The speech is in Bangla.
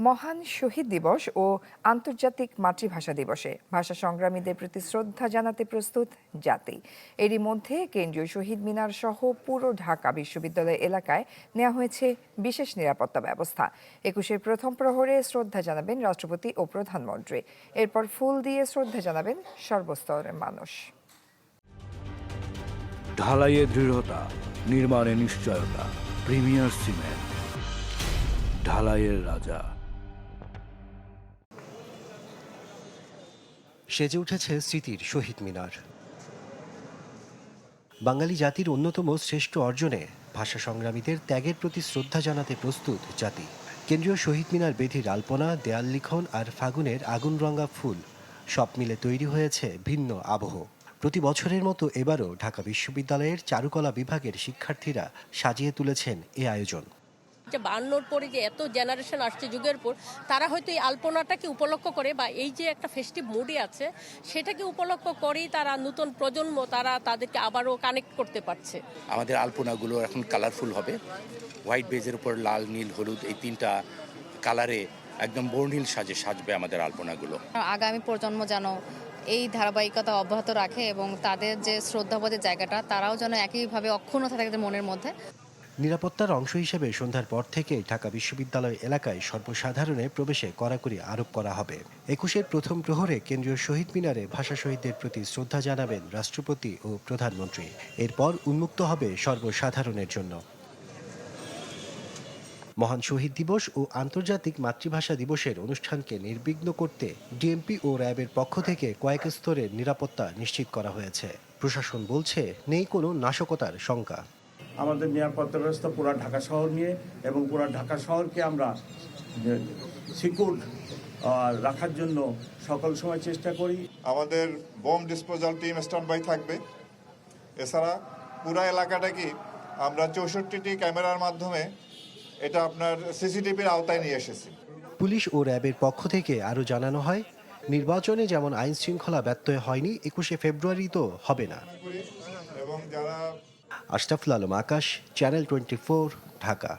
মহান শহীদ দিবস ও আন্তর্জাতিক মাতৃভাষা দিবসে ভাষা সংগ্রামীদের প্রতি শ্রদ্ধা জানাতে প্রস্তুত জাতি। এরই মধ্যে কেন্দ্রীয় শহীদ মিনার সহ পুরো ঢাকা বিশ্ববিদ্যালয় এলাকায় নেওয়া হয়েছে বিশেষ নিরাপত্তা ব্যবস্থা। ২১-এর প্রথম প্রহরে শ্রদ্ধা জানাবেন রাষ্ট্রপতি ও প্রধানমন্ত্রী। এরপর ফুল দিয়ে শ্রদ্ধা জানাবেন সর্বস্তরের মানুষ। ঢালাইয়ে দৃঢ়তা, নির্মাণে নিশ্চয়তা। প্রিমিয়ার সিমেন্ট, ঢালাইয়ের রাজা। সেজে উঠেছে স্মৃতির শহীদ মিনার। বাঙালি জাতির অন্যতম শ্রেষ্ঠ অর্জনে ভাষা সংগ্রামীদের ত্যাগের প্রতি শ্রদ্ধা জানাতে প্রস্তুত জাতি। কেন্দ্রীয় শহীদ মিনার বেদির আলপনা, দেয়াল লিখন আর ফাগুনের আগুনরঙা ফুল সব মিলে তৈরি হয়েছে ভিন্ন আবহ। প্রতি বছরের মতো এবারও ঢাকা বিশ্ববিদ্যালয়ের চারুকলা বিভাগের শিক্ষার্থীরা সাজিয়ে তুলেছেন এ আয়োজন। যে 52-র পরে যে এত জেনারেশন আসছে যুগের পর, তারা হয়তো এই আলপনাটাকে উপলক্ষ করে বা এই যে একটা ফেস্টিভ মুডে আছে সেটাকে উপলক্ষ করেই তারা নতুন প্রজন্ম তাদেরকে আবারও কানেক্ট করতে পারছে। আমাদের আলপনাগুলো এখন কালারফুল হবে, হোয়াইট বেজের উপর লাল, নীল, হলুদ এই তিনটা কালারে একদম বর্ণিল সাজবে আমাদের আলপনাগুলো। আগামী প্রজন্ম যেন এই ধারাবাহিকতা অব্যাহত রাখে এবং তাদের যে শ্রদ্ধাবোধের জায়গাটা তারাও যেন একইভাবে অক্ষুণ্ণ থাকে তাদের মনের মধ্যে। নিরাপত্তার অংশ হিসেবে সন্ধ্যার পর থেকে ঢাকা বিশ্ববিদ্যালয় এলাকায় সর্বসাধারণের প্রবেশে কড়াকড়ি আরোপ করা হবে। ২১-এর প্রথম প্রহরে কেন্দ্রীয় শহীদ মিনারে ভাষা শহীদদের প্রতি শ্রদ্ধা জানাবেন রাষ্ট্রপতি ও প্রধানমন্ত্রী। এরপর উন্মুক্ত হবে সর্বসাধারণের জন্য। মহান শহীদ দিবস ও আন্তর্জাতিক মাতৃভাষা দিবসের অনুষ্ঠানকে নির্বিঘ্ন করতে ডিএমপি ও র্যাবের পক্ষ থেকে কয়েক স্তরের নিরাপত্তা নিশ্চিত করা হয়েছে। প্রশাসন বলছে নেই কোনো নাশকতার শঙ্কা। আমাদের নিরাপত্তা ব্যবস্থা পুরো ঢাকা শহর নিয়ে এবং পুরো ঢাকা শহরকে আমরা সিকিউর রাখার জন্য সকল সময় চেষ্টা করি। আমাদের bomb disposal team stand by থাকবে। এছাড়া পুরো এলাকাটাকে আমরা ৬৪টি ক্যামেরার মাধ্যমে এটা আপনার সিসিটিভির আওতায় নিয়ে এসেছি। পুলিশ ও র্যাবের পক্ষ থেকে আরও জানানো হয়, নির্বাচনে যেমন আইন শৃঙ্খলা ব্যত্যয় হয়নি, ২১শে ফেব্রুয়ারি তো হবে না। এবং যারা আশরাফুল আলম আকাশ, চ্যানেল 24, ঢাকা।